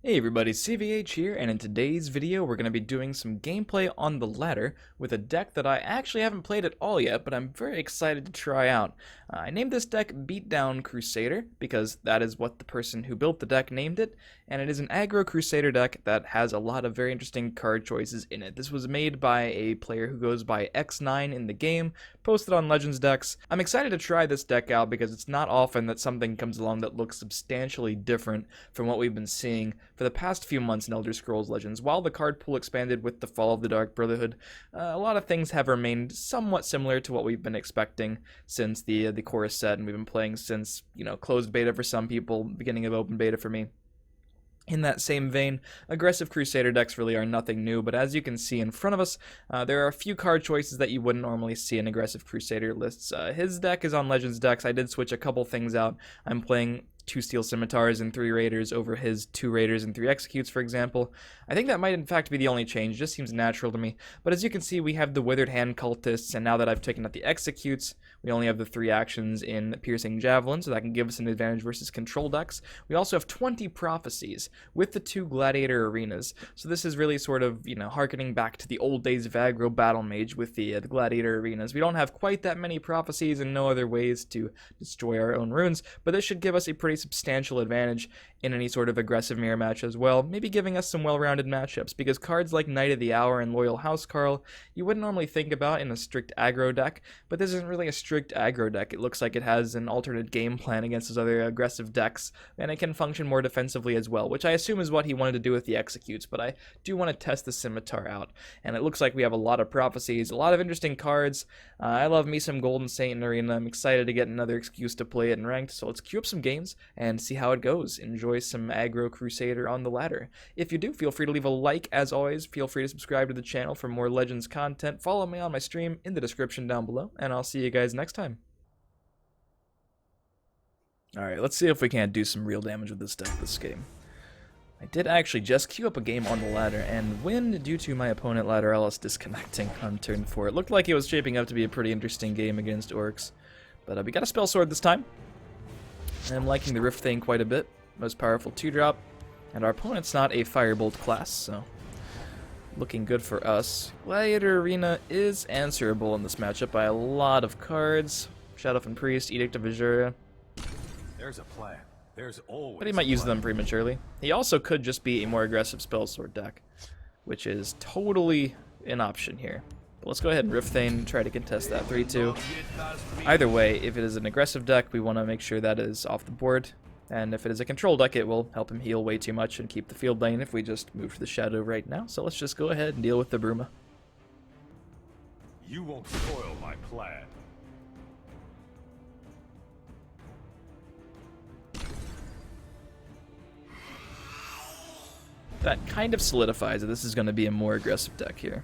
Hey everybody, CVH here, and in today's video we're going to be doing some gameplay on the ladder with a deck that I actually haven't played at all yet, but I'm very excited to try out. I named this deck Beatdown Crusader because that is what the person who built the deck named it, and it is an Aggro Crusader deck that has a lot of very interesting card choices in it. This was made by a player who goes by X9 in the game, posted on Legends decks. I'm excited to try this deck out because it's not often that something comes along that looks substantially different from what we've been seeing for the past few months in Elder Scrolls Legends. While the card pool expanded with the fall of the Dark Brotherhood, a lot of things have remained somewhat similar to what we've been expecting since the core set, and we've been playing since, closed beta for some people, beginning of open beta for me. In that same vein, aggressive Crusader decks really are nothing new, but as you can see in front of us, there are a few card choices that you wouldn't normally see in aggressive Crusader lists. His deck is on Legends decks. I did switch a couple things out. I'm playing 2 Steel Scimitars and 3 Raiders over his 2 Raiders and 3 Executes, for example. I think that might in fact be the only change, it just seems natural to me. But as you can see, we have the Withered Hand Cultists, and now that I've taken out the Executes, we only have the 3 actions in Piercing Javelin, so that can give us an advantage versus control decks. We also have 20 Prophecies with the 2 Gladiator Arenas, so this is really sort of, harkening back to the old days of Aggro Battle Mage with the Gladiator Arenas. We don't have quite that many Prophecies and no other ways to destroy our own runes, but this should give us a pretty substantial advantage in any sort of aggressive mirror match as well, maybe giving us some well-rounded matchups, because cards like Knight of the Hour and Loyal Housecarl you wouldn't normally think about in a strict aggro deck, but this isn't really a strict aggro deck. It looks like it has an alternate game plan against those other aggressive decks, and it can function more defensively as well, which I assume is what he wanted to do with the Executes, but I do want to test the Scimitar out, and it looks like we have a lot of Prophecies, a lot of interesting cards. I love me some Golden Saint in Arena. I'm excited to get another excuse to play it in Ranked, so let's queue up some games and see how it goes. Enjoy some Aggro Crusader on the ladder. If you do, feel free to leave a like. As always, feel free to subscribe to the channel for more Legends content. Follow me on my stream in the description down below, and I'll see you guys next time. Alright, let's see if we can't do some real damage with this deck this game. I did actually just queue up a game on the ladder and win due to my opponent Lateralis disconnecting on turn 4. It looked like it was shaping up to be a pretty interesting game against Orcs, but we got a Spell Sword this time. I'm liking the Rift Thane quite a bit. Most powerful 2-drop, and our opponent's not a Firebolt class, so looking good for us. Gladiator Arena is answerable in this matchup by a lot of cards. Shadowfen Priest, Edict of Assyria. There's a plan. There's always But he might use them prematurely. He also could just be a more aggressive Spell Sword deck, which is totally an option here. But let's go ahead and Rift Thane and try to contest that 3-2. Either way, if it is an aggressive deck, we want to make sure that is off the board. And if it is a control deck, it will help him heal way too much and keep the field lane if we just move to the Shadow right now. So let's just go ahead and deal with the Bruma. You won't spoil my plan. That kind of solidifies that this is going to be a more aggressive deck here.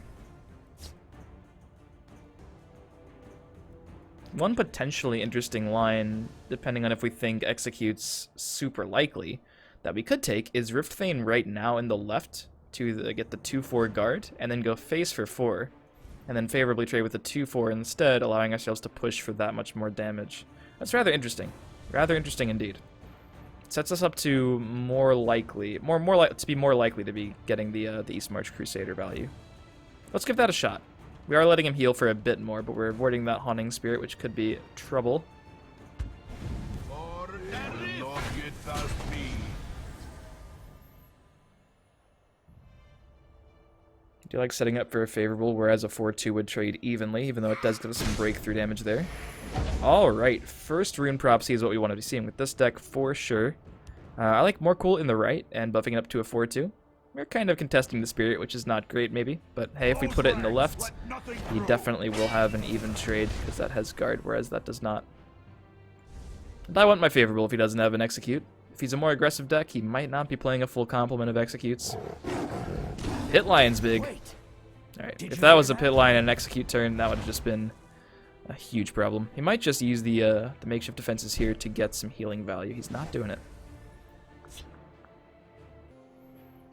One potentially interesting line, depending on if we think Execute's super likely, that we could take is Rift Thane right now in the left to get the 2-4 guard, and then go face for 4, and then favorably trade with the 2-4 instead, allowing ourselves to push for that much more damage. That's rather interesting. Rather interesting indeed. Sets us up to be more likely to be getting the East March Crusader value. Let's give that a shot. We are letting him heal for a bit more, but we're avoiding that Haunting Spirit, which could be trouble. I do like setting up for a favorable, whereas a 4-2 would trade evenly, even though it does give us some breakthrough damage there. Alright, first Rune Prophecy is what we want to be seeing with this deck for sure. I like more cool in the right and buffing it up to a 4-2. We're kind of contesting the Spirit, which is not great, maybe. But hey, if we put it in the left, he definitely will have an even trade, because that has guard, whereas that does not. And I want my favorable if he doesn't have an Execute. If he's a more aggressive deck, he might not be playing a full complement of Executes. Pit Lion's big. Alright, if that was a Pit Lion and an Execute turn, that would have just been a huge problem. He might just use the makeshift defenses here to get some healing value. He's not doing it.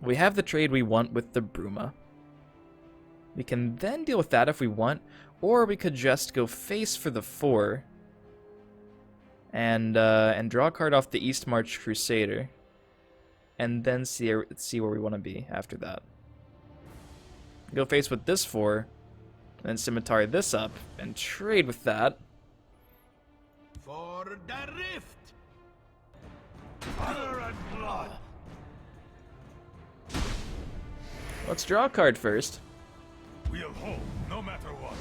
We have the trade we want with the Bruma. We can then deal with that if we want, or we could just go face for the 4 and draw a card off the East March Crusader. and then see where we want to be after that. Go face with this 4, and then scimitar this up, and trade with that. For the rift! Fire and blood! Let's draw a card first. We'll hold, no matter what.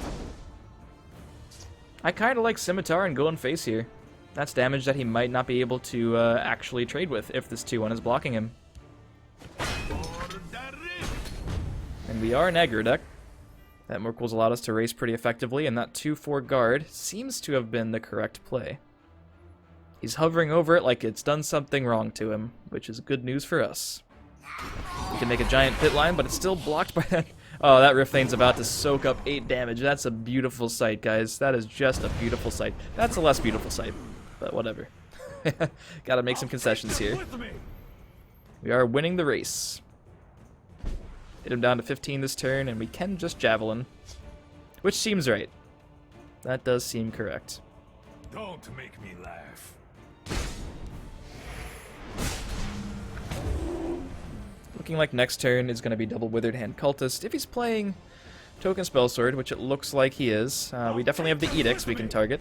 I kind of like scimitar and go and face here. That's damage that he might not be able to actually trade with if this 2-1 is blocking him. For the rift! And we are an aggro deck. That Merkel's allowed us to race pretty effectively, and that 2-4 guard seems to have been the correct play. He's hovering over it like it's done something wrong to him, which is good news for us. We can make a giant pit line, but it's still blocked by that. Oh, that Rifthane's about to soak up 8 damage. That's a beautiful sight, guys. That is just a beautiful sight. That's a less beautiful sight, but whatever. Gotta make some concessions here. We are winning the race. Hit him down to 15 this turn, and we can just Javelin. Which seems right. That does seem correct. Don't make me laugh. Looking like next turn is going to be double Withered Hand Cultist. If he's playing Token Spellsword, which it looks like he is, we definitely have the Edicts we can target.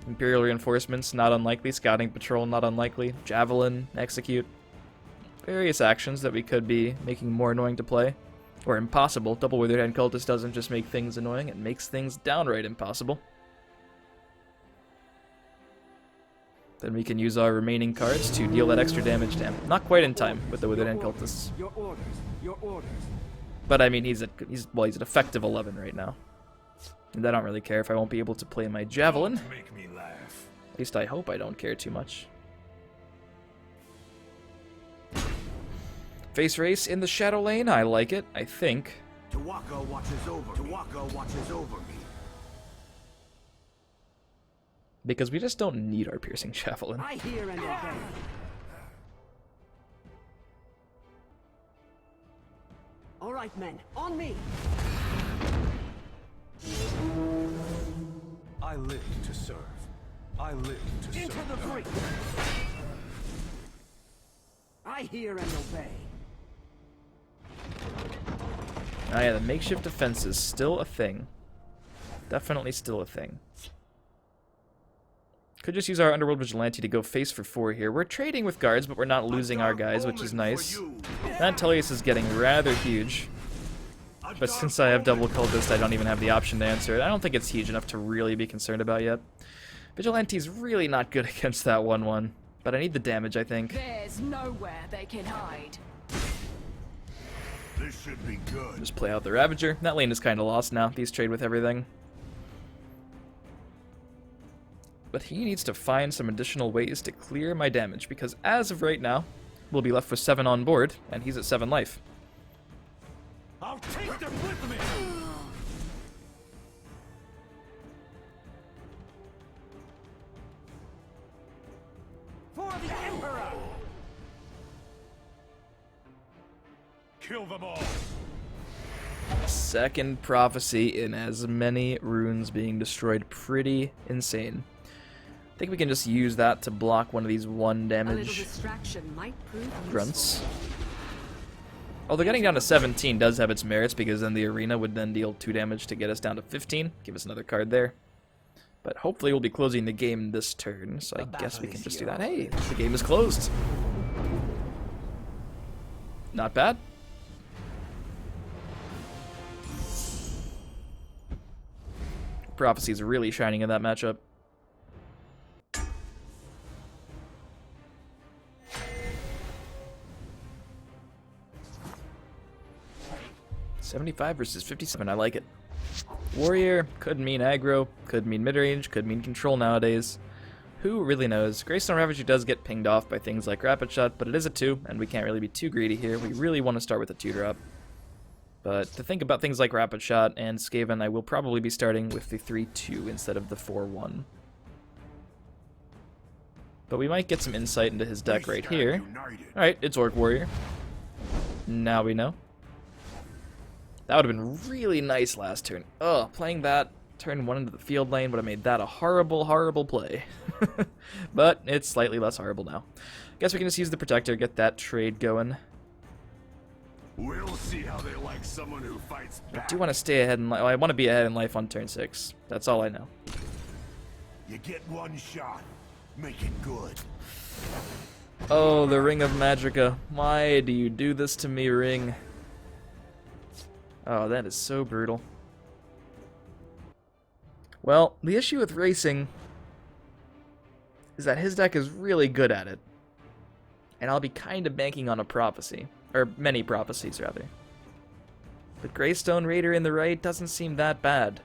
Imperial Reinforcements, not unlikely. Scouting Patrol, not unlikely. Javelin, Execute. Various actions that we could be making more annoying to play. Or impossible. Double Withered Hand Cultist doesn't just make things annoying, it makes things downright impossible. Then we can use our remaining cards to deal that extra damage to him. Not quite in time with the Withered Hand Cultists. Your orders. Your orders. But I mean, he's an effective 11 right now. And I don't really care if I won't be able to play my Javelin. Don't make me laugh. At least I hope I don't care too much. Face race in the Shadow Lane, I like it, I think. Tawaka watches over. Tawaka watches over me. Because we just don't need our Piercing Javelin. I hear and obey. All right, men, on me. I live to serve. I live to Into serve. the breach. I hear and obey. Ah yeah, the makeshift defense is still a thing. Definitely still a thing. Could just use our Underworld Vigilante to go face for 4 here. We're trading with guards, but we're not losing our guys, which is nice. That Tellius is getting rather huge. But since I have double cultist, I don't even have the option to answer it. I don't think it's huge enough to really be concerned about yet. Vigilante's really not good against that 1-1. But I need the damage, I think. There's nowhere they can hide. This should be good. Just play out the Ravager. That lane is kind of lost now. These trade with everything. But he needs to find some additional ways to clear my damage, because as of right now, we'll be left with 7 on board, and he's at 7 life. I'll take them with me. For the Emperor. Kill them all. Second Prophecy in as many runes being destroyed. Pretty insane. I think we can just use that to block one of these 1 A little damage distraction might prove useful. grunts. Although getting down to 17 does have its merits, because then the arena would then deal 2 damage to get us down to 15. Give us another card there. But hopefully we'll be closing the game this turn, so I guess we can just do that. Hey, the game is closed. Not bad. Prophecy is really shining in that matchup. $75 versus 57, I like it. Warrior could mean aggro, could mean mid-range, could mean control nowadays. Who really knows? Greystone Ravager does get pinged off by things like Rapid Shot, but it is a 2, and we can't really be too greedy here. We really want to start with a 2-drop. But to think about things like Rapid Shot and Skaven, I will probably be starting with the 3-2 instead of the 4-1. But we might get some insight into his deck right here. Alright, it's Orc Warrior. Now we know. That would have been really nice last turn. Ugh, playing that turn 1 into the field lane would have made that a horrible, horrible play. But it's slightly less horrible now. Guess we can just use the Protector, get that trade going. We'll see how they like someone who fights I back. do want to stay ahead in life. Well, I want to be ahead in life on turn 6. That's all I know. You get one shot. Make it good. Oh, the Ring of Magica. Why do you do this to me, Ring? Oh, that is so brutal. Well, the issue with racing is that his deck is really good at it. And I'll be kind of banking on a prophecy. Or many prophecies, rather. But Greystone Raider in the right doesn't seem that bad.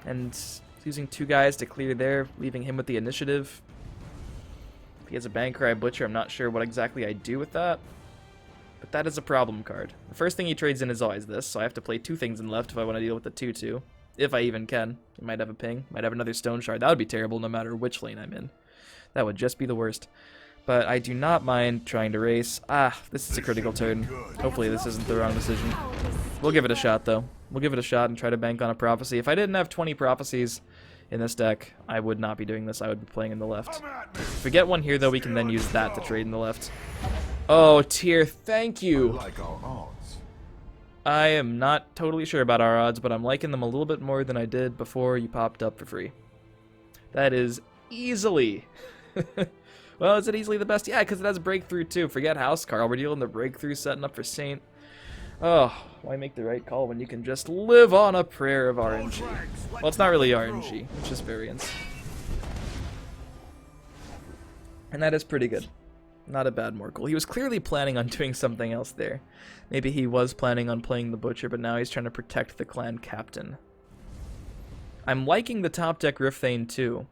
And using 2 guys to clear there, leaving him with the initiative. If he has a Bankrai Butcher, I'm not sure what exactly I do with that. But that is a problem card. The first thing he trades in is always this, so I have to play 2 things in left if I want to deal with the 2-2. If I even can. He might have a ping, might have another Stone Shard. That would be terrible no matter which lane I'm in. That would just be the worst. But I do not mind trying to race. Ah, this is a critical turn. Hopefully this isn't the wrong decision. We'll give it a shot, though. We'll give it a shot and try to bank on a prophecy. If I didn't have 20 prophecies in this deck, I would not be doing this. I would be playing in the left. If we get one here, though, we can then use that to trade in the left. Oh, Tyr, thank you. Like our odds. I am not totally sure about our odds, but I'm liking them a little bit more than I did before you popped up for free. That is easily... Well, is it easily the best? Yeah, because it has Breakthrough too. Forget House Carl. We're dealing the Breakthrough, setting up for Saint. Oh, why make the right call when you can just live on a prayer of RNG? Well, it's not really RNG, it's just variance. And that is pretty good. Not a bad Morkel. He was clearly planning on doing something else there. Maybe he was planning on playing the Butcher, but now he's trying to protect the clan captain. I'm liking the top deck Rifthane too.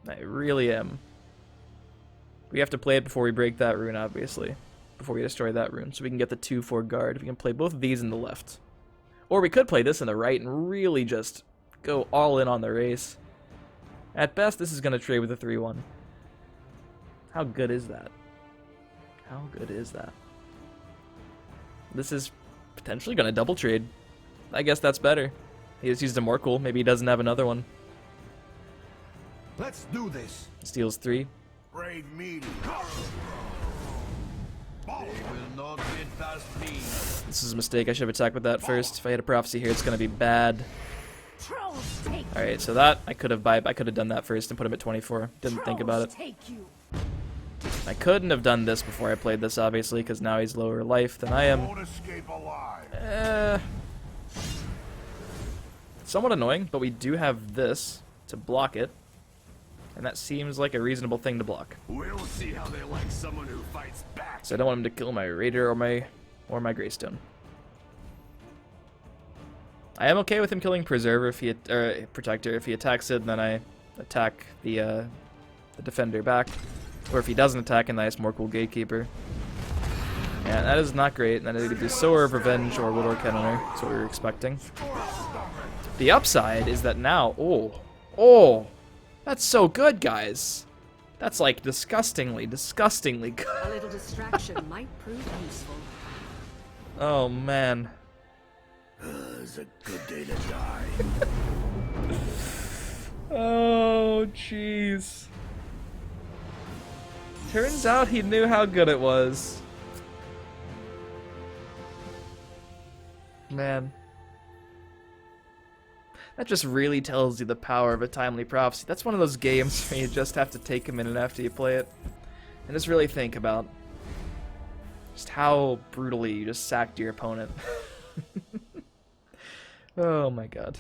I really am. We have to play it before we break that rune, obviously. Before we destroy that rune, so we can get the 2-4 guard. We can play both of these in the left. Or we could play this in the right and really just go all in on the race. At best, this is going to trade with a 3-1. How good is that? How good is that? This is potentially going to double trade. I guess that's better. He just used a Morkel. Maybe he doesn't have another one. Let's do this. Steals 3. Brave meeting. They will not get past me. This is a mistake. I should have attacked with that first. If I had a prophecy here, it's going to be bad. Trolls take Alright, so that I could have done that first and put him at 24. Didn't think about it. Take you. I couldn't have done this before I played this, obviously, because now he's lower life than I am. Won't escape alive. Somewhat annoying, but we do have this to block it. And that seems like a reasonable thing to block. We'll see how they like someone who fights back. So I don't want him to kill my Raider or my Greystone. I am okay with him killing Preserver if he Protector if he attacks it, and then I attack the defender back. Or if he doesn't attack, and I have more cool Gatekeeper. Yeah, that is not great. And then it'd be Sower of Revenge or Widowed Cannoner. That's what we were expecting. The upside is that now, oh, that's so good, guys. That's like disgustingly good. A little distraction might prove useful. Oh man. It's a good day to die. Oh jeez. Turns out he knew how good it was. Man. That just really tells you the power of a timely prophecy. That's one of those games where you just have to take a minute after you play it and just really think about just how brutally you just sacked your opponent. Oh my god.